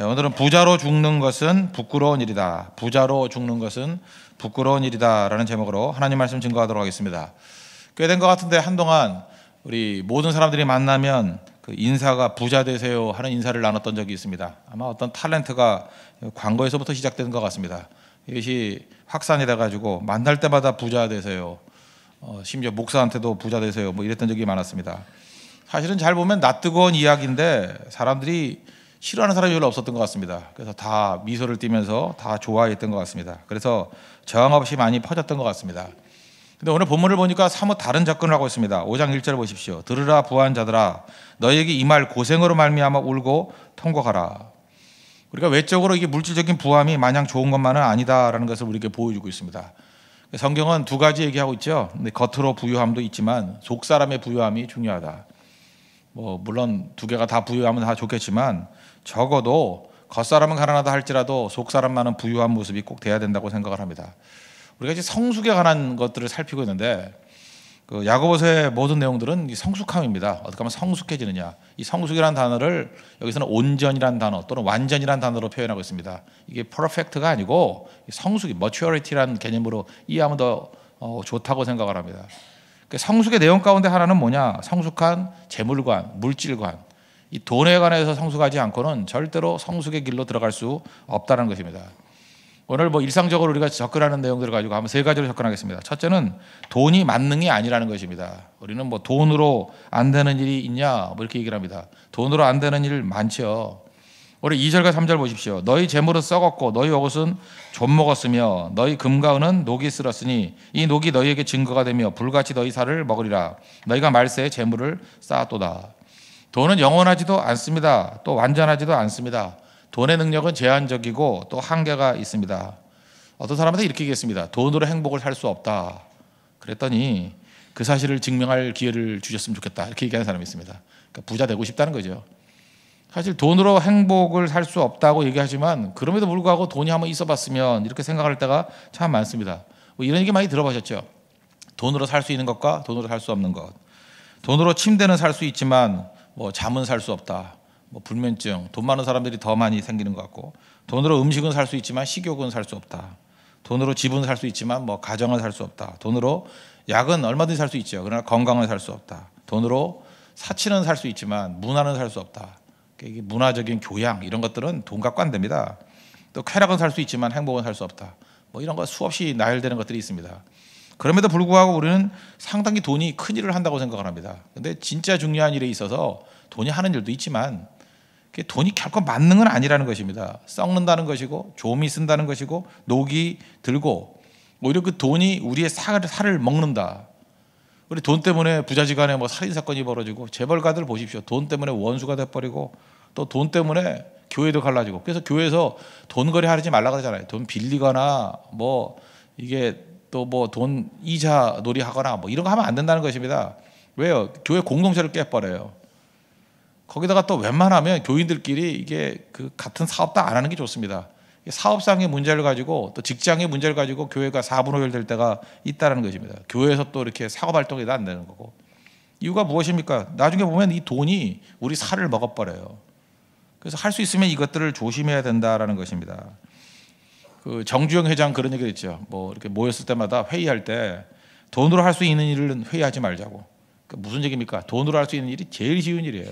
오늘은 부자로 죽는 것은 부끄러운 일이다. 부자로 죽는 것은 부끄러운 일이다 라는 제목으로 하나님 말씀 증거하도록 하겠습니다. 꽤 된 것 같은데 한동안 우리 모든 사람들이 만나면 그 인사가 부자 되세요 하는 인사를 나눴던 적이 있습니다. 아마 어떤 탤런트가 광고에서부터 시작된 것 같습니다. 이것이 확산이 돼가지고 만날 때마다 부자 되세요. 심지어 목사한테도 부자 되세요. 뭐 이랬던 적이 많았습니다. 사실은 잘 보면 낯뜨거운 이야기인데 사람들이 싫어하는 사람이 별로 없었던 것 같습니다. 그래서 다 미소를 띠면서 다 좋아했던 것 같습니다. 그래서 저항 없이 많이 퍼졌던 것 같습니다. 근데 오늘 본문을 보니까 사뭇 다른 접근을 하고 있습니다. 5장 1절 보십시오. 들으라 부한 자들아 너희에게 이 말 고생으로 말미암아 울고 통곡하라. 우리가 외적으로 이게 물질적인 부함이 마냥 좋은 것만은 아니다라는 것을 우리에게 보여주고 있습니다. 성경은 두 가지 얘기하고 있죠. 근데 겉으로 부유함도 있지만 속 사람의 부유함이 중요하다. 물론 두 개가 다 부유하면 다 좋겠지만 적어도 겉사람은 가난하다 할지라도 속 사람만은 부유한 모습이 꼭 돼야 된다고 생각을 합니다. 우리가 이제 성숙에 관한 것들을 살피고 있는데 그 야고보서의 모든 내용들은 이 성숙함입니다. 어떻게 하면 성숙해지느냐. 이 성숙이라는 단어를 여기서는 온전이라는 단어 또는 완전이라는 단어로 표현하고 있습니다. 이게 perfect가 아니고 성숙이 maturity라는 개념으로 이해하면 더 좋다고 생각을 합니다. 성숙의 내용 가운데 하나는 뭐냐? 성숙한 재물관, 물질관. 이 돈에 관해서 성숙하지 않고는 절대로 성숙의 길로 들어갈 수 없다는 것입니다. 오늘 일상적으로 우리가 접근하는 내용들을 가지고 한번 세 가지로 접근하겠습니다. 첫째는 돈이 만능이 아니라는 것입니다. 우리는 돈으로 안 되는 일이 있냐? 이렇게 얘기를 합니다. 돈으로 안 되는 일 많죠. 우리 2절과 3절 보십시오. 너희 재물은 썩었고 너희 옷은 좀 먹었으며 너희 금과 은은 녹이 쓸었으니 이 녹이 너희에게 증거가 되며 불같이 너희 살을 먹으리라. 너희가 말세에 재물을 쌓았도다. 돈은 영원하지도 않습니다. 또 완전하지도 않습니다. 돈의 능력은 제한적이고 또 한계가 있습니다. 어떤 사람한테 이렇게 얘기했습니다. 돈으로 행복을 살 수 없다. 그랬더니 그 사실을 증명할 기회를 주셨으면 좋겠다. 이렇게 얘기하는 사람이 있습니다. 그러니까 부자 되고 싶다는 거죠. 사실 돈으로 행복을 살 수 없다고 얘기하지만 그럼에도 불구하고 돈이 한번 있어봤으면 이렇게 생각할 때가 참 많습니다. 이런 얘기 많이 들어보셨죠? 돈으로 살 수 있는 것과 돈으로 살 수 없는 것. 돈으로 침대는 살 수 있지만 잠은 살 수 없다. 불면증, 돈 많은 사람들이 더 많이 생기는 것 같고 돈으로 음식은 살 수 있지만 식욕은 살 수 없다. 돈으로 집은 살 수 있지만 가정은 살 수 없다. 돈으로 약은 얼마든지 살 수 있죠. 그러나 건강은 살 수 없다. 돈으로 사치는 살 수 있지만 문화는 살 수 없다. 이게 문화적인 교양 이런 것들은 돈 갖고 안 됩니다. 또 쾌락은 살 수 있지만 행복은 살 수 없다. 이런 거 수없이 나열되는 것들이 있습니다. 그럼에도 불구하고 우리는 상당히 돈이 큰 일을 한다고 생각을 합니다. 근데 진짜 중요한 일에 있어서 돈이 하는 일도 있지만 돈이 결코 만능은 아니라는 것입니다. 썩는다는 것이고 조미 쓴다는 것이고 녹이 들고 오히려 그 돈이 우리의 살을 먹는다. 우리 돈 때문에 부자지간에 살인사건이 벌어지고 재벌가들 보십시오. 돈 때문에 원수가 돼버리고 또 돈 때문에 교회도 갈라지고 그래서 교회에서 돈 거래 하지 말라 그러잖아요. 돈 빌리거나 이게 또 돈 이자 놀이 하거나 이런 거 하면 안 된다는 것입니다. 왜요? 교회 공동체를 깨버려요. 거기다가 또 웬만하면 교인들끼리 이게 같은 사업도 안 하는 게 좋습니다. 사업상의 문제를 가지고 또 직장의 문제를 가지고 교회가 4분의 1 될 때가 있다는 것입니다. 교회에서 또 이렇게 사업 활동이 안 되는 거고. 이유가 무엇입니까? 나중에 보면 이 돈이 우리 살을 먹어버려요. 그래서 할 수 있으면 이것들을 조심해야 된다라는 것입니다. 정주영 회장 그런 얘기를 했죠. 이렇게 모였을 때마다 회의할 때 돈으로 할 수 있는 일은 회의하지 말자고. 무슨 얘기입니까? 돈으로 할 수 있는 일이 제일 쉬운 일이에요.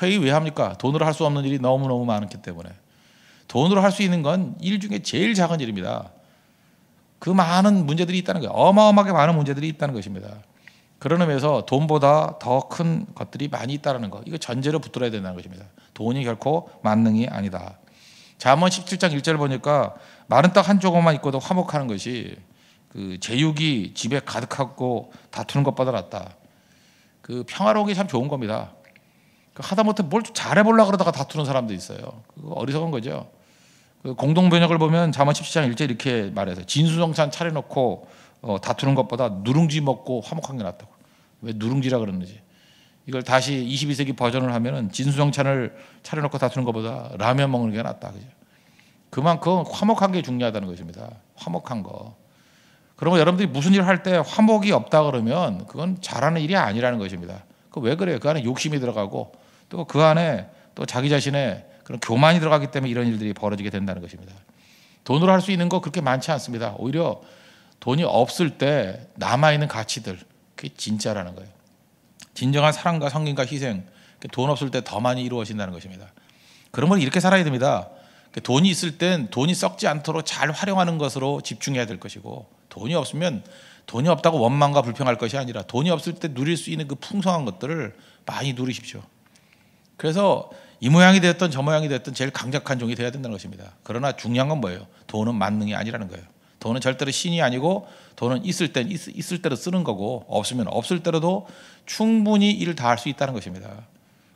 회의 왜 합니까? 돈으로 할 수 없는 일이 너무너무 많기 때문에. 돈으로 할 수 있는 건 일 중에 제일 작은 일입니다. 그 많은 문제들이 있다는 거예요. 어마어마하게 많은 문제들이 있다는 것입니다. 그런 의미에서 돈보다 더 큰 것들이 많이 있다는 거. 이거 전제로 붙들어야 된다는 것입니다. 돈이 결코 만능이 아니다. 잠언 17장 1절 보니까 마른 떡 한 조각만 있고도 화목하는 것이 제육이 집에 가득하고 다투는 것보다 낫다. 평화로운 게 참 좋은 겁니다. 하다못해 뭘 잘해보려고 그러다가 다투는 사람도 있어요. 그거 어리석은 거죠. 공동번역을 보면 잠언 17장 1절 이렇게 말해서 진수성찬 차려놓고 다투는 것보다 누룽지 먹고 화목한 게 낫다고. 왜 누룽지라 그러는지. 이걸 다시 22세기 버전을 하면은 진수성찬을 차려놓고 다투는 것보다 라면 먹는 게 낫다. 그죠? 그만큼 화목한 게 중요하다는 것입니다. 화목한 거. 그러면 여러분들이 무슨 일을 할 때 화목이 없다 그러면 그건 잘하는 일이 아니라는 것입니다. 왜 그래요? 그 안에 욕심이 들어가고 또 그 안에 또 자기 자신의 그런 교만이 들어가기 때문에 이런 일들이 벌어지게 된다는 것입니다. 돈으로 할 수 있는 거 그렇게 많지 않습니다. 오히려 돈이 없을 때 남아있는 가치들, 그게 진짜라는 거예요. 진정한 사랑과 성김과 희생, 돈 없을 때 더 많이 이루어진다는 것입니다. 그런 걸 이렇게 살아야 됩니다. 돈이 있을 땐 돈이 썩지 않도록 잘 활용하는 것으로 집중해야 될 것이고, 돈이 없으면 돈이 없다고 원망과 불평할 것이 아니라 돈이 없을 때 누릴 수 있는 그 풍성한 것들을 많이 누리십시오. 그래서 이 모양이 됐든 저 모양이 됐든 제일 강력한 종이 되어야 된다는 것입니다. 그러나 중요한 건 뭐예요? 돈은 만능이 아니라는 거예요. 돈은 절대로 신이 아니고, 돈은 있을 땐 있을 대로 쓰는 거고, 없으면 없을 대로도 충분히 일을 다 할 수 있다는 것입니다.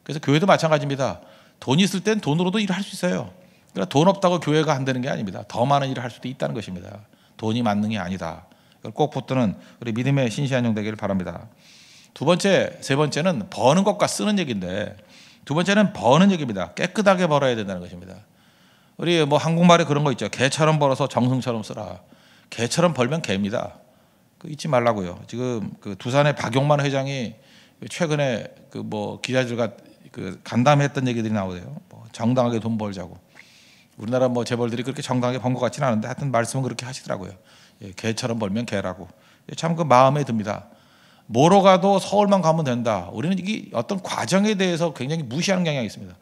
그래서 교회도 마찬가지입니다. 돈이 있을 땐 돈으로도 일을 할 수 있어요. 그러니까 돈 없다고 교회가 안 되는 게 아닙니다. 더 많은 일을 할 수도 있다는 것입니다. 돈이 만능이 아니다. 이걸 꼭 붙드는 우리 믿음의 신실한 종 되기를 바랍니다. 두 번째, 세 번째는 버는 것과 쓰는 얘기인데, 두 번째는 버는 얘기입니다. 깨끗하게 벌어야 된다는 것입니다. 우리 뭐 한국말에 그런 거 있죠. 개처럼 벌어서 정승처럼 쓰라. 개처럼 벌면 개입니다. 잊지 말라고요. 지금 그 두산의 박용만 회장이 최근에 그 뭐 기자들과 그 간담회했던 얘기들이 나오대요. 뭐 정당하게 돈 벌자고. 우리나라 뭐 재벌들이 그렇게 정당하게 번 것 같지는 않은데 하여튼 말씀은 그렇게 하시더라고요. 예, 개처럼 벌면 개라고. 참 그 마음에 듭니다. 뭐로 가도 서울만 가면 된다. 우리는 이게 어떤 과정에 대해서 굉장히 무시하는 경향이 있습니다.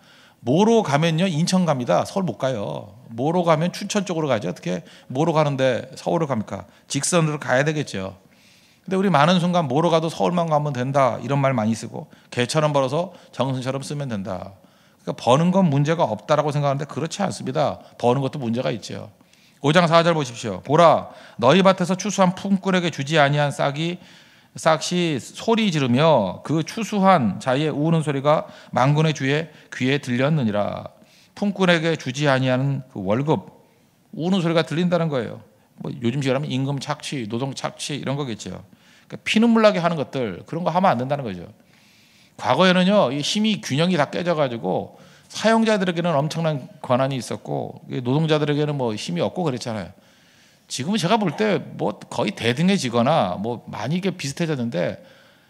뭐로 가면요 인천 갑니다. 서울 못 가요. 뭐로 가면 춘천 쪽으로 가죠. 어떻게 뭐로 가는데 서울을 갑니까? 직선으로 가야 되겠죠. 근데 우리 많은 순간 뭐로 가도 서울만 가면 된다 이런 말 많이 쓰고, 개처럼 벌어서 정승처럼 쓰면 된다. 그러니까 버는 건 문제가 없다라고 생각하는데 그렇지 않습니다. 버는 것도 문제가 있죠. 5장 4절 보십시오. 보라, 너희 밭에서 추수한 품꾼에게 주지 아니한 싹이 소리 지르며 그 추수한 자의 우는 소리가 만군의 주의 귀에 들렸느니라. 품꾼에게 주지 아니하는 그 월급, 우는 소리가 들린다는 거예요. 뭐 요즘 시간하면 임금 착취, 노동 착취 이런 거겠죠. 그러니까 피눈물 나게 하는 것들, 그런 거 하면 안 된다는 거죠. 과거에는요, 이 힘이 균형이 다 깨져가지고 사용자들에게는 엄청난 권한이 있었고 노동자들에게는 뭐 힘이 없고 그랬잖아요. 지금은 제가 볼 때 뭐 거의 대등해지거나 뭐 많이 이게 비슷해졌는데,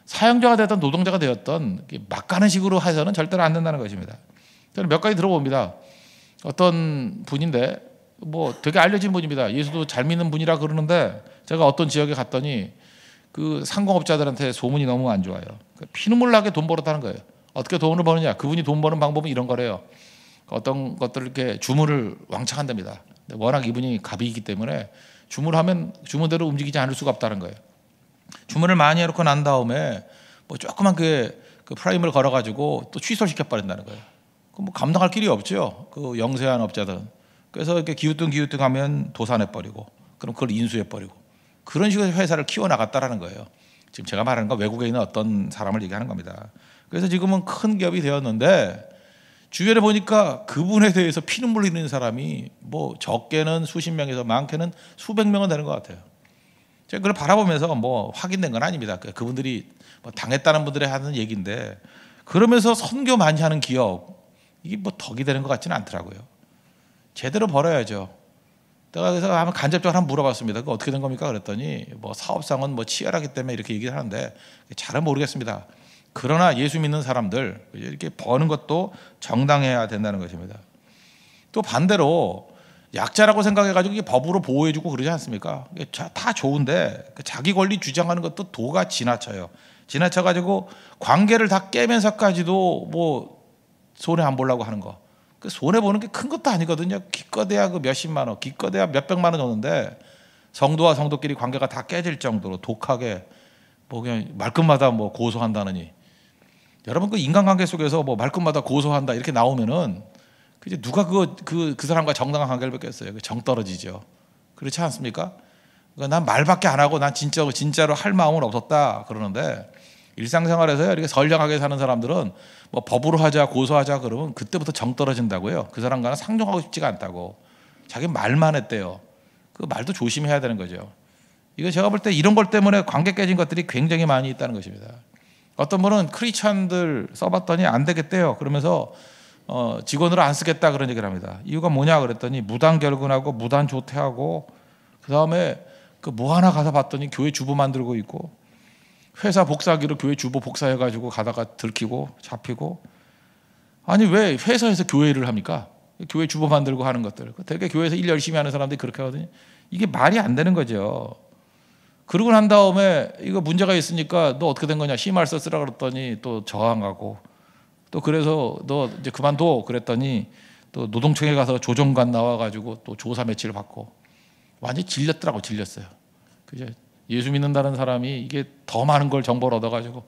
사용자가 되었던 노동자가 되었던 막 가는 식으로 해서는 절대로 안 된다는 것입니다. 저는 몇 가지 들어봅니다. 어떤 분인데 뭐 되게 알려진 분입니다. 예수도 잘 믿는 분이라 그러는데, 제가 어떤 지역에 갔더니 그 상공업자들한테 소문이 너무 안 좋아요. 피눈물 나게 돈 벌었다는 거예요. 어떻게 돈을 버느냐? 그분이 돈 버는 방법은 이런 거래요. 어떤 것들을 이렇게 주문을 왕창 한답니다. 워낙 이분이 갑이기 때문에 주문하면 주문대로 움직이지 않을 수가 없다는 거예요. 주문을 많이 해놓고 난 다음에 뭐 조그만 그 프라임을 걸어가지고 또 취소시켜 버린다는 거예요. 뭐 감당할 길이 없죠. 그 영세한 업자들은. 그래서 이렇게 기우뚱하면 도산해 버리고, 그럼 그걸 인수해 버리고, 그런 식으로 회사를 키워 나갔다라는 거예요. 지금 제가 말하는 건 외국에 있는 어떤 사람을 얘기하는 겁니다. 그래서 지금은 큰 기업이 되었는데, 주변에 보니까 그분에 대해서 피눈물 흘리는 사람이 뭐 적게는 수십 명에서 많게는 수백 명은 되는 것 같아요. 제가 그걸 바라보면서 뭐 확인된 건 아닙니다. 그분들이 뭐 당했다는 분들이 하는 얘기인데, 그러면서 선교 많이 하는 기업, 이게 뭐 덕이 되는 것 같지는 않더라고요. 제대로 벌어야죠. 내가 그래서 한번 간접적으로 한번 물어봤습니다. 그 어떻게 된 겁니까? 그랬더니 뭐 사업상은 뭐 치열하기 때문에 이렇게 얘기를 하는데 잘은 모르겠습니다. 그러나 예수 믿는 사람들 이렇게 버는 것도 정당해야 된다는 것입니다. 또 반대로 약자라고 생각해가지고 이게 법으로 보호해주고 그러지 않습니까? 다 좋은데 자기 권리 주장하는 것도 도가 지나쳐요. 지나쳐가지고 관계를 다 깨면서까지도 뭐 손해 안 보려고 하는 거. 그 손해 보는 게 큰 것도 아니거든요. 기껏해야 그 몇십만 원, 기껏해야 몇백만 원 오는데 성도와 성도끼리 관계가 다 깨질 정도로 독하게 뭐 그냥 말끝마다 뭐 고소한다느니. 여러분 그 인간관계 속에서 뭐 말끝마다 고소한다 이렇게 나오면은 이제 누가 그 사람과 정당한 관계를 맺겠어요? 정 떨어지죠. 그렇지 않습니까? 난 말밖에 안 하고 난 진짜로 할 마음은 없었다 그러는데, 일상생활에서 이렇게 선량하게 사는 사람들은 뭐 법으로 하자 고소하자 그러면 그때부터 정 떨어진다고요. 그 사람과는 상종하고 싶지가 않다고. 자기 말만 했대요. 그 말도 조심해야 되는 거죠. 이거 제가 볼 때 이런 것 때문에 관계 깨진 것들이 굉장히 많이 있다는 것입니다. 어떤 분은 크리스찬들 써봤더니 안 되겠대요. 그러면서 직원으로 안 쓰겠다 그런 얘기를 합니다. 이유가 뭐냐 그랬더니 무단 결근하고 무단 조퇴하고, 그 다음에 그 뭐 하나 가서 봤더니 교회 주보 만들고 있고, 회사 복사하기로 교회 주보 복사해가지고 가다가 들키고 잡히고, 아니 왜 회사에서 교회를 합니까? 교회 주보 만들고 하는 것들. 되게 교회에서 일 열심히 하는 사람들이 그렇게 하거든요. 이게 말이 안 되는 거죠. 그러고 난 다음에 이거 문제가 있으니까 너 어떻게 된 거냐, 심할서 쓰라 그랬더니 또 저항하고, 또 그래서 너 이제 그만둬 그랬더니 또 노동청에 가서 조정관 나와가지고 또 조사 매치를 받고 완전히 질렸더라고. 질렸어요. 그죠? 예수 믿는다는 사람이 이게 더 많은 걸 정보를 얻어가지고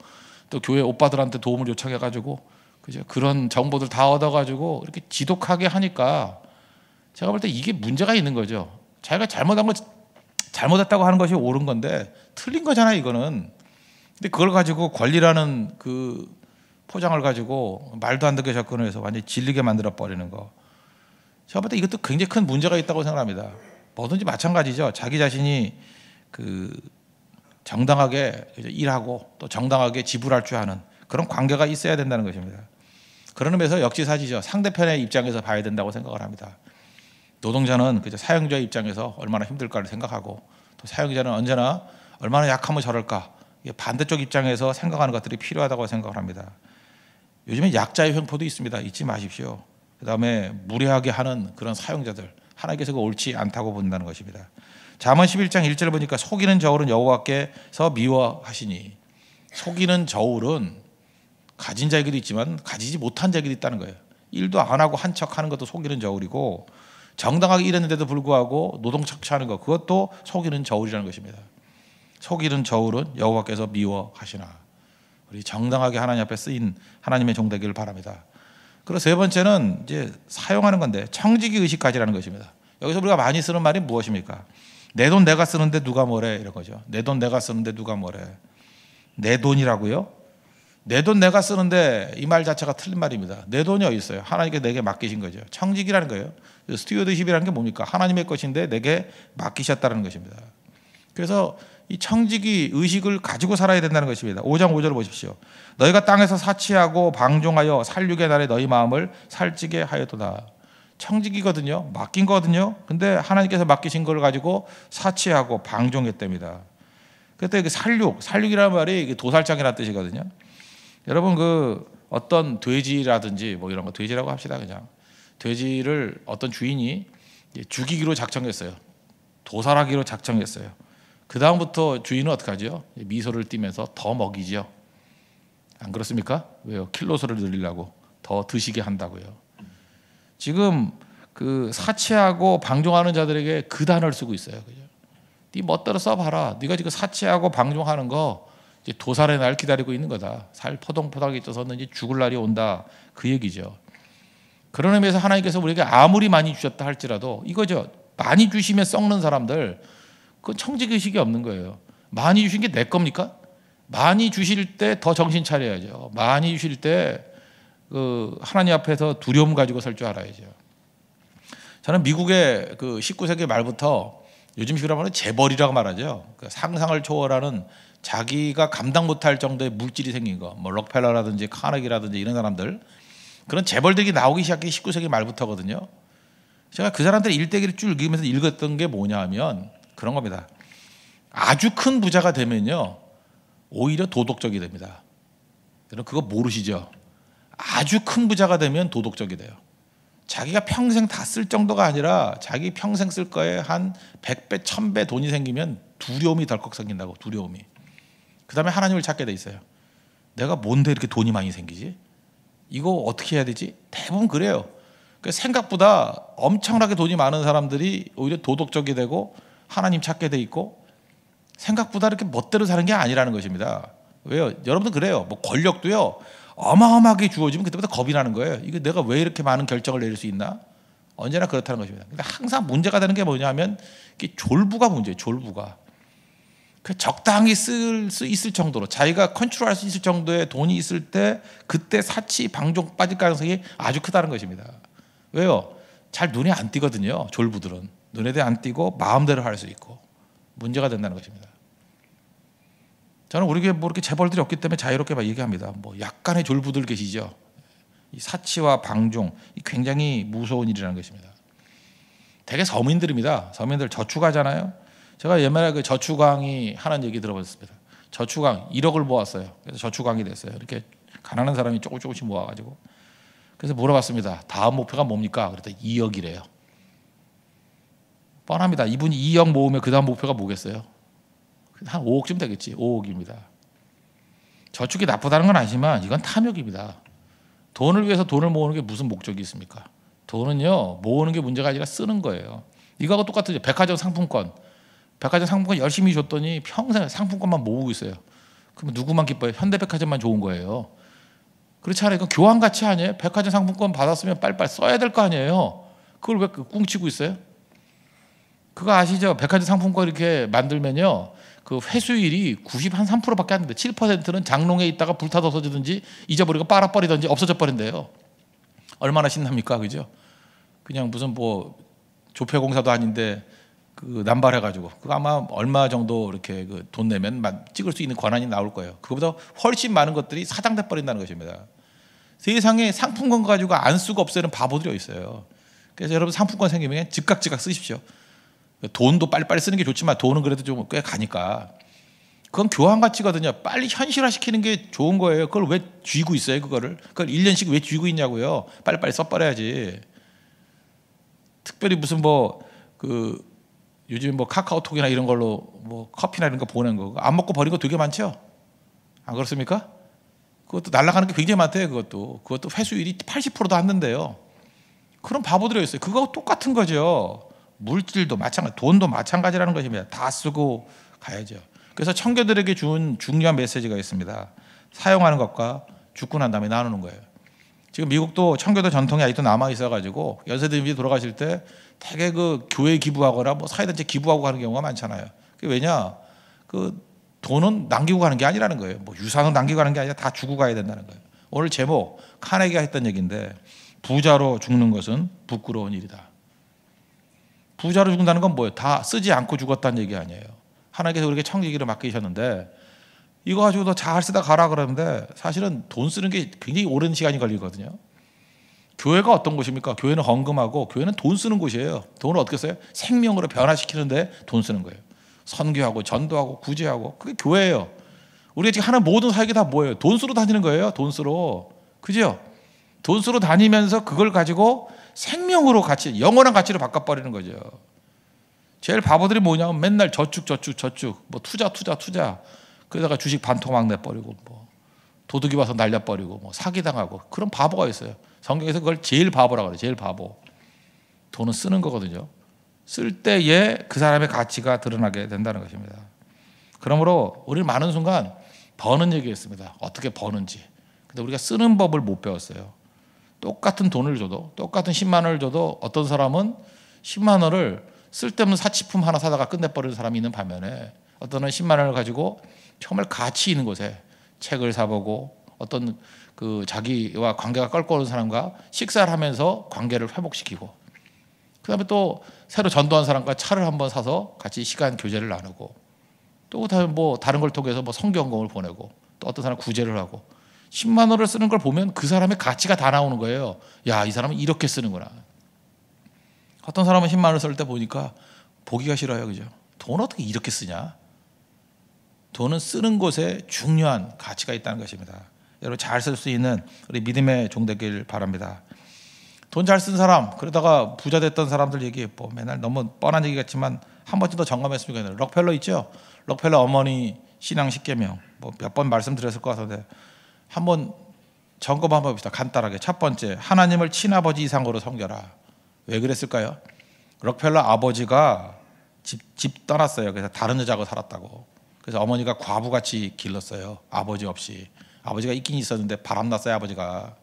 또 교회 오빠들한테 도움을 요청해가지고, 그죠? 그런 정보들 다 얻어가지고 이렇게 지독하게 하니까 제가 볼 때 이게 문제가 있는 거죠. 자기가 잘못한 거 잘못했다고 하는 것이 옳은 건데 틀린 거잖아요, 이거는. 근데 그걸 가지고 권리라는 그 포장을 가지고 말도 안 되게 접근해서 완전히 질리게 만들어 버리는 거. 제가 볼 때 이것도 굉장히 큰 문제가 있다고 생각합니다. 뭐든지 마찬가지죠. 자기 자신이 그 정당하게 일하고 또 정당하게 지불할 줄 아는 그런 관계가 있어야 된다는 것입니다. 그런 의미에서 역지사지죠. 상대편의 입장에서 봐야 된다고 생각을 합니다. 노동자는 그저 사용자의 입장에서 얼마나 힘들까를 생각하고, 또 사용자는 언제나 얼마나 약하면 저럴까, 반대쪽 입장에서 생각하는 것들이 필요하다고 생각을 합니다. 요즘에 약자의 횡포도 있습니다. 잊지 마십시오. 그다음에 무례하게 하는 그런 사용자들, 하나님께서 옳지 않다고 본다는 것입니다. 잠언 11장 1절을 보니까 속이는 저울은 여호와께서 미워하시니, 속이는 저울은 가진 자에게도 있지만 가지지 못한 자에게도 있다는 거예요. 일도 안 하고 한 척하는 것도 속이는 저울이고, 정당하게 일했는데도 불구하고 노동 착취하는 것, 그것도 속이는 저울이라는 것입니다. 속이는 저울은 여호와께서 미워하시나. 우리 정당하게 하나님 앞에 쓰인 하나님의 종 되기를 바랍니다. 그리고 세 번째는 이제 사용하는 건데 청지기 의식 가지라는 것입니다. 여기서 우리가 많이 쓰는 말이 무엇입니까? 내 돈 내가 쓰는데 누가 뭐래, 이런 거죠. 내 돈 내가 쓰는데 누가 뭐래. 내 돈이라고요? 내 돈 내가 쓰는데 이 말 자체가 틀린 말입니다. 내 돈이 어디 있어요? 하나님께 내게 맡기신 거죠. 청지기라는 거예요. 스튜어드십이라는 게 뭡니까? 하나님의 것인데 내게 맡기셨다는 것입니다. 그래서 이 청지기 의식을 가지고 살아야 된다는 것입니다. 5장 5절을 보십시오. 너희가 땅에서 사치하고 방종하여 살육의 날에 너희 마음을 살찌게 하였도다. 청지기거든요. 맡긴 거거든요. 근데 하나님께서 맡기신 걸 가지고 사치하고 방종했답니다. 그때 그 살육이라는 말이 도살장이라는 뜻이거든요. 여러분 그 어떤 돼지라든지 뭐 이런 거, 돼지라고 합시다. 그냥 돼지를 어떤 주인이 죽이기로 작정했어요. 도살하기로 작정했어요. 그 다음부터 주인은 어떻게 하죠? 미소를 띠면서 더 먹이죠. 안 그렇습니까? 왜요? 킬로수를 늘리려고 더 드시게 한다고요. 지금 그 사치하고 방종하는 자들에게 그 단어를 쓰고 있어요. 그죠? 네 멋대로 써봐라. 네가 지금 사치하고 방종하는 거 이제 도살의 날 기다리고 있는 거다. 살 포동포동하게 쪄서는 이제 죽을 날이 온다. 그 얘기죠. 그런 의미에서 하나님께서 우리에게 아무리 많이 주셨다 할지라도 이거죠. 많이 주시면 썩는 사람들, 그건 청지기의식이 없는 거예요. 많이 주신 게 내 겁니까? 많이 주실 때 더 정신 차려야죠. 많이 주실 때 그 하나님 앞에서 두려움 가지고 설 줄 알아야죠. 저는 미국의 그 19세기 말부터 요즘식으로 하면 재벌이라고 말하죠. 그 상상을 초월하는 자기가 감당 못할 정도의 물질이 생긴 거, 뭐 록펠러라든지 카네기라든지 이런 사람들, 그런 재벌들이 나오기 시작한 19세기 말부터거든요. 제가 그 사람들의 일대기를 쭉 읽으면서 읽었던 게 뭐냐 하면 그런 겁니다. 아주 큰 부자가 되면요, 오히려 도덕적이 됩니다. 여러분 그거 모르시죠? 아주 큰 부자가 되면 도덕적이 돼요. 자기가 평생 다 쓸 정도가 아니라 자기 평생 쓸 거에 한 100배, 1000배 돈이 생기면 두려움이 덜컥 생긴다고. 두려움이. 그 다음에 하나님을 찾게 돼 있어요. 내가 뭔데 이렇게 돈이 많이 생기지? 이거 어떻게 해야 되지? 대부분 그래요. 생각보다 엄청나게 돈이 많은 사람들이 오히려 도덕적이 되고 하나님 찾게 돼 있고, 생각보다 이렇게 멋대로 사는 게 아니라는 것입니다. 왜요? 여러분도 그래요. 뭐 권력도요, 어마어마하게 주어지면 그때부터 겁이 나는 거예요. 이거 내가 왜 이렇게 많은 결정을 내릴 수 있나? 언제나 그렇다는 것입니다. 그러니까 항상 문제가 되는 게 뭐냐면 이게 졸부가 문제예요. 졸부가. 적당히 쓸 수 있을 정도로, 자기가 컨트롤할 수 있을 정도의 돈이 있을 때 그때 사치 방종 빠질 가능성이 아주 크다는 것입니다. 왜요? 잘 눈에 안 띄거든요. 졸부들은 눈에 안 띄고 마음대로 할 수 있고 문제가 된다는 것입니다. 저는 우리 교회 뭐 이렇게 재벌들이 없기 때문에 자유롭게 막 얘기합니다. 뭐 약간의 졸부들 계시죠. 이 사치와 방종, 굉장히 무서운 일이라는 것입니다. 되게 서민들입니다. 서민들 저축하잖아요. 제가 옛날에 그 저축왕이 하는 얘기 들어봤습니다. 저축왕 1억을 모았어요. 그래서 저축왕이 됐어요. 이렇게 가난한 사람이 조금씩 모아가지고 그래서 물어봤습니다. 다음 목표가 뭡니까? 그랬더니 2억이래요. 뻔합니다. 이분이 2억 모으면 그 다음 목표가 뭐겠어요? 한 5억쯤 되겠지. 5억입니다. 저축이 나쁘다는 건 아니지만 이건 탐욕입니다. 돈을 위해서 돈을 모으는 게 무슨 목적이 있습니까? 돈은요, 모으는 게 문제가 아니라 쓰는 거예요. 이거하고 똑같은 백화점 상품권. 백화점 상품권 열심히 줬더니 평생 상품권만 모으고 있어요. 그럼 누구만 기뻐요? 현대백화점만 좋은 거예요. 그렇지 않아요? 이건 교환 가치 아니에요? 백화점 상품권 받았으면 빨리빨리 써야 될 거 아니에요? 그걸 왜 꿍치고 있어요? 그거 아시죠? 백화점 상품권 이렇게 만들면요, 그 회수율이 93%밖에 안 됩니다. 7%는 장롱에 있다가 불타서 없어지든지 잊어버리고 빨아버리든지 없어져 버린대요. 얼마나 신납니까, 그죠? 그냥 무슨 뭐 조폐공사도 아닌데 그 남발해가지고 그거 아마 얼마 정도 이렇게 그 돈 내면 찍을 수 있는 권한이 나올 거예요. 그거보다 훨씬 많은 것들이 사장돼 버린다는 것입니다. 세상에 상품권 가지고 안 쓰고 없애는 바보들이 있어요. 그래서 여러분 상품권 생기면 즉각 쓰십시오. 돈도 빨리빨리 쓰는 게 좋지만 돈은 그래도 좀 꽤 가니까 그건 교환 가치거든요. 빨리 현실화시키는 게 좋은 거예요. 그걸 왜 쥐고 있어요? 그걸 1년씩 왜 쥐고 있냐고요. 빨리빨리 써버려야지. 특별히 무슨 뭐 그 요즘 뭐 카카오톡이나 이런 걸로 뭐 커피나 이런 거 보낸 거 안 먹고 버린 거 되게 많죠. 안 그렇습니까? 그것도 날아가는 게 굉장히 많대요. 그것도 회수율이 80%도 안 된대요. 그런 바보들이 있어요. 그거 똑같은 거죠. 물질도 마찬가지, 돈도 마찬가지라는 것입니다. 다 쓰고 가야죠. 그래서 청교들에게 준 중요한 메시지가 있습니다. 사용하는 것과 죽고 난 다음에 나누는 거예요. 지금 미국도 청교도 전통이 아직도 남아 있어가지고 연세대님이 돌아가실 때 되게 그 교회 기부하거나 뭐 사회단체 기부하고 가는 경우가 많잖아요. 그게 왜냐? 그 돈은 남기고 가는 게 아니라는 거예요. 뭐 유산은 남기고 가는 게 아니라 다 주고 가야 된다는 거예요. 오늘 제목 카네기가 했던 얘기인데 부자로 죽는 것은 부끄러운 일이다. 부자로 죽는다는 건 뭐예요? 다 쓰지 않고 죽었다는 얘기 아니에요. 하나님께서 우리에게 청지기를 맡기셨는데 이거 가지고도 잘 쓰다 가라 그러는데 사실은 돈 쓰는 게 굉장히 오랜 시간이 걸리거든요. 교회가 어떤 곳입니까? 교회는 헌금하고 교회는 돈 쓰는 곳이에요. 돈을 어떻게 써요? 생명으로 변화시키는데 돈 쓰는 거예요. 선교하고 전도하고 구제하고 그게 교회예요. 우리가 지금 하는 모든 사역이 다 뭐예요? 돈 쓰러 다니는 거예요. 돈 쓰러. 그죠? 돈 쓰러 다니면서 그걸 가지고 생명으로 가치, 영원한 가치로 바꿔버리는 거죠. 제일 바보들이 뭐냐면 맨날 저축, 뭐 투자. 그러다가 주식 반토막 내버리고 뭐 도둑이 와서 날려버리고 뭐 사기당하고 그런 바보가 있어요. 성경에서 그걸 제일 바보라고 그래요. 제일 바보. 돈은 쓰는 거거든요. 쓸 때에 그 사람의 가치가 드러나게 된다는 것입니다. 그러므로 우리는 많은 순간 버는 얘기했습니다. 어떻게 버는지. 근데 우리가 쓰는 법을 못 배웠어요. 똑같은 돈을 줘도 똑같은 10만 원을 줘도 어떤 사람은 10만 원을 쓸데없는 사치품 하나 사다가 끝내버리는 사람이 있는 반면에 어떤 10만 원을 가지고 정말 가치 있는 곳에 책을 사보고 어떤 그 자기와 관계가 껄끄러운 사람과 식사를 하면서 관계를 회복시키고 그다음에 또 새로 전도한 사람과 차를 한번 사서 같이 시간 교제를 나누고 또 뭐 다른 걸 통해서 뭐 성경공을 보내고 또 어떤 사람 구제를 하고 10만 원을 쓰는 걸 보면 그 사람의 가치가 다 나오는 거예요. 야, 이 사람은 이렇게 쓰는구나. 어떤 사람은 10만 원을 쓸 때 보니까 보기가 싫어요. 그죠? 돈 어떻게 이렇게 쓰냐? 돈은 쓰는 곳에 중요한 가치가 있다는 것입니다. 여러분 잘 쓸 수 있는 우리 믿음의 종 되길 바랍니다. 돈 잘 쓴 사람, 그러다가 부자 됐던 사람들 얘기 뭐 맨날 너무 뻔한 얘기 같지만 한 번쯤 더 점검했으면 좋겠네요. 록펠러 있죠? 록펠러 어머니 신앙 10계명 뭐 몇 번 말씀드렸을 것 같은데 한번 점검 한번 봅시다. 간단하게. 첫 번째, 하나님을 친아버지 이상으로 섬겨라. 왜 그랬을까요? 록펠러 아버지가 집 떠났어요. 그래서 다른 여자하고 살았다고. 그래서 어머니가 과부같이 길렀어요. 아버지 없이. 아버지가 있긴 있었는데 바람났어요. 아버지가.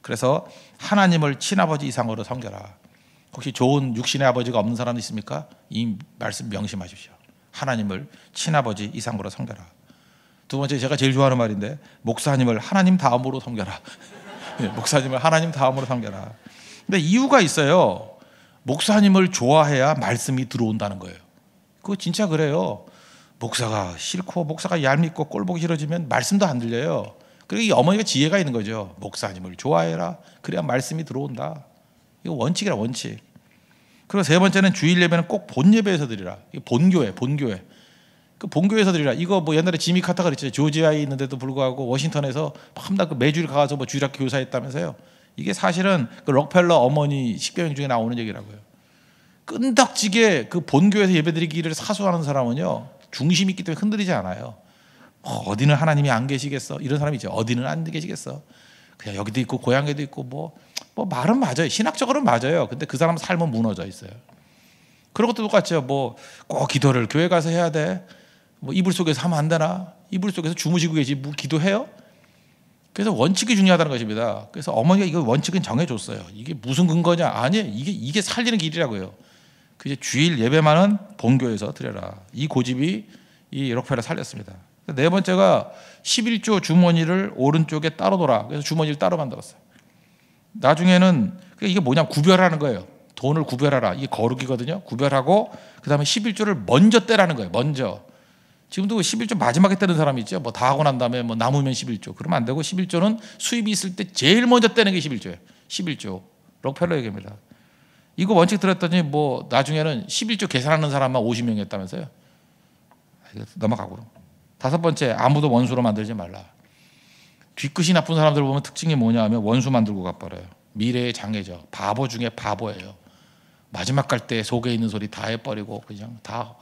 그래서 하나님을 친아버지 이상으로 섬겨라. 혹시 좋은 육신의 아버지가 없는 사람 있습니까? 이 말씀 명심하십시오. 하나님을 친아버지 이상으로 섬겨라. 두 번째, 제가 제일 좋아하는 말인데 목사님을 하나님 다음으로 섬겨라. 목사님을 하나님 다음으로 섬겨라. 근데 이유가 있어요. 목사님을 좋아해야 말씀이 들어온다는 거예요. 그거 진짜 그래요. 목사가 싫고 목사가 얄밉고 꼴보기 싫어지면 말씀도 안 들려요. 그리고 이 어머니가 지혜가 있는 거죠. 목사님을 좋아해라. 그래야 말씀이 들어온다. 이거 원칙이라 원칙. 그리고 세 번째는 주일 예배는 꼭 본예배에서 드리라. 본교회. 그 본교회에서 드리라. 이거 뭐 옛날에 지미 카타가 그랬죠. 조지아에 있는데도 불구하고 워싱턴에서 밤낮 그 매주일 가서 뭐 주일학교 교사했다면서요. 이게 사실은 그 록펠러 어머니 십계명 중에 나오는 얘기라고요. 끈덕지게 그 본교에서 예배드리기를 사수하는 사람은요, 중심이 있기 때문에 흔들리지 않아요. 어디는 하나님이 안 계시겠어? 이런 사람이 있죠. 어디는 안 계시겠어? 그냥 여기도 있고 고향에도 있고 뭐 말은 맞아요. 신학적으로는 맞아요. 근데 그 사람 삶은 무너져 있어요. 그런 것도 똑같죠. 뭐 꼭 기도를 교회 가서 해야 돼. 뭐 이불 속에서 하면 안 되나? 이불 속에서 주무시고 계시 뭐 기도해요? 그래서 원칙이 중요하다는 것입니다. 그래서 어머니가 이거 원칙은 정해줬어요. 이게 무슨 근거냐? 아니에요. 이게 살리는 길이라고요. 그 이제 주일 예배만은 본교에서 드려라. 이 고집이 이 록펠러 살렸습니다. 네 번째가 11조 주머니를 오른쪽에 따로 둬라. 그래서 주머니를 따로 만들었어요. 나중에는 이게 뭐냐, 구별하는 거예요. 돈을 구별하라. 이게 거룩이거든요. 구별하고 그 다음에 11조를 먼저 떼라는 거예요. 먼저. 지금도 11조 마지막에 떼는 사람이 있죠. 뭐 다 하고 난 다음에 뭐 남으면 11조. 그러면 안 되고 11조는 수입이 있을 때 제일 먼저 떼는 게 11조예요. 11조. 록펠러 얘기입니다. 이거 원칙 들었더니 뭐 나중에는 11조 계산하는 사람만 50명이었다면서요. 넘어가고. 다섯 번째, 아무도 원수로 만들지 말라. 뒤끝이 나쁜 사람들 보면 특징이 뭐냐 하면 원수 만들고 가버려요. 미래의 장애죠. 바보 중에 바보예요. 마지막 갈 때 속에 있는 소리 다 해버리고 그냥 다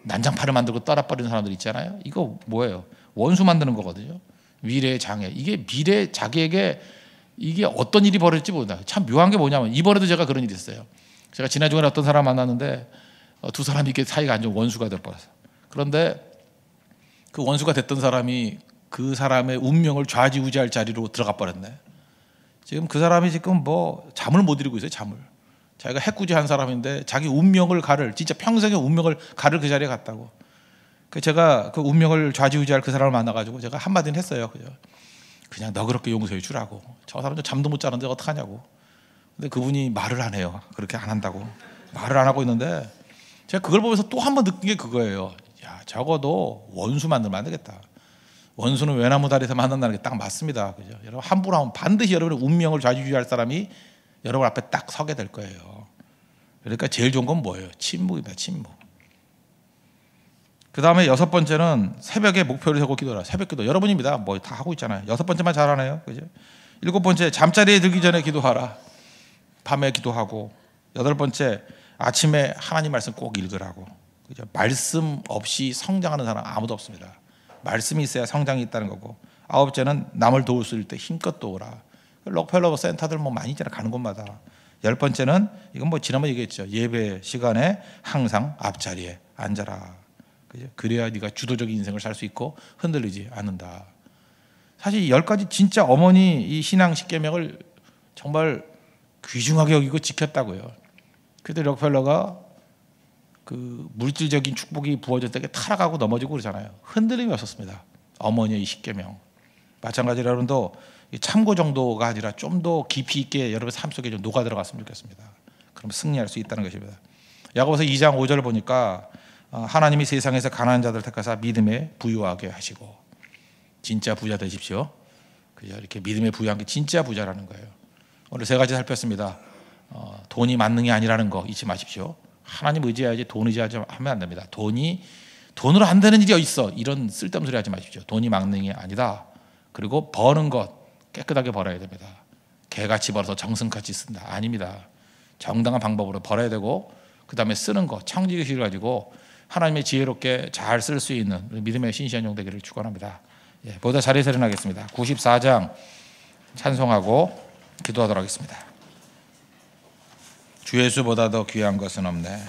난장판을 만들고 따라버리는 사람들 있잖아요. 이거 뭐예요? 원수 만드는 거거든요. 미래의 장애. 이게 미래 자기에게 이게 어떤 일이 벌어질지 모른다. 참 묘한 게 뭐냐면 이번에도 제가 그런 일이 있어요. 제가 지난 주에 어떤 사람 만났는데 두 사람이 이렇게 사이가 안 좋은 원수가 돼버렸어요. 그런데 그 원수가 됐던 사람이 그 사람의 운명을 좌지우지할 자리로 들어가 버렸네. 지금 그 사람이 지금 뭐 잠을 못 이루고 있어요. 잠을. 자기가 해꾸지한 사람인데 자기 운명을 진짜 평생의 운명을 가를 그 자리에 갔다고. 제가 그 운명을 좌지우지할 그 사람을 만나가지고 제가 한마디는 했어요. 그냥 너그럽게 용서해 주라고. 저 사람도 잠도 못 자는데 어떡하냐고. 근데 그분이 말을 안 해요. 그렇게 안 한다고. 말을 안 하고 있는데 제가 그걸 보면서 또 한 번 느낀 게 그거예요. 야, 적어도 원수 만들면 안 되겠다. 원수는 외나무 다리에서 만난다는 게 딱 맞습니다. 그죠? 여러분 함부로 하면 반드시 여러분의 운명을 좌지우지할 사람이 여러분 앞에 딱 서게 될 거예요. 그러니까 제일 좋은 건 뭐예요? 침묵입니다. 침묵. 그 다음에 여섯 번째는 새벽에 목표를 세우고 기도하라. 새벽 기도 여러분입니다. 뭐 다 하고 있잖아요. 여섯 번째만 잘하네요. 그죠? 일곱 번째, 잠자리에 들기 전에 기도하라. 밤에 기도하고. 여덟 번째, 아침에 하나님 말씀 꼭 읽으라고. 그죠? 말씀 없이 성장하는 사람 아무도 없습니다. 말씀이 있어야 성장이 있다는 거고. 아홉째는 남을 도울 수 있을 때 힘껏 도우라. 록펠러 센터들 뭐 많이 있잖아, 가는 곳마다. 열 번째는 이건 뭐 지난번에 얘기했죠. 예배 시간에 항상 앞자리에 앉아라. 그죠? 그래야 네가 주도적인 인생을 살 수 있고 흔들리지 않는다. 사실 이 10가지 진짜 어머니 이 신앙 십계명을 정말 귀중하게 여기고 지켰다고요. 그때 록펠러가 그 물질적인 축복이 부어졌을 때 타락하고 넘어지고 그러잖아요. 흔들림이 없었습니다. 어머니의 이 십계명. 마찬가지로 여러분도 참고 정도가 아니라 좀 더 깊이 있게 여러분 삶 속에 좀 녹아 들어갔으면 좋겠습니다. 그럼 승리할 수 있다는 것입니다. 야고보서 2장 5절을 보니까 하나님이 세상에서 가난한 자들 택하사 믿음에 부유하게 하시고 진짜 부자 되십시오. 그죠? 이렇게 믿음에 부유한 게 진짜 부자라는 거예요. 오늘 세 가지 살폈습니다. 돈이 만능이 아니라는 거 잊지 마십시오. 하나님 의지해야지 돈 의지하면 안 됩니다. 돈으로 안 되는 일이 있어. 이런 쓸데없는 소리 하지 마십시오. 돈이 만능이 아니다. 그리고 버는 것 깨끗하게 벌어야 됩니다. 개같이 벌어서 정승같이 쓴다. 아닙니다. 정당한 방법으로 벌어야 되고 그 다음에 쓰는 것 창조의식을 가지고 하나님의 지혜롭게 잘 쓸 수 있는 믿음의 신실한 종 되기를 축원합니다. 보다 자리에서 일어나겠습니다. 94장 찬송하고 기도하도록 하겠습니다. 주 예수보다 더 귀한 것은 없네.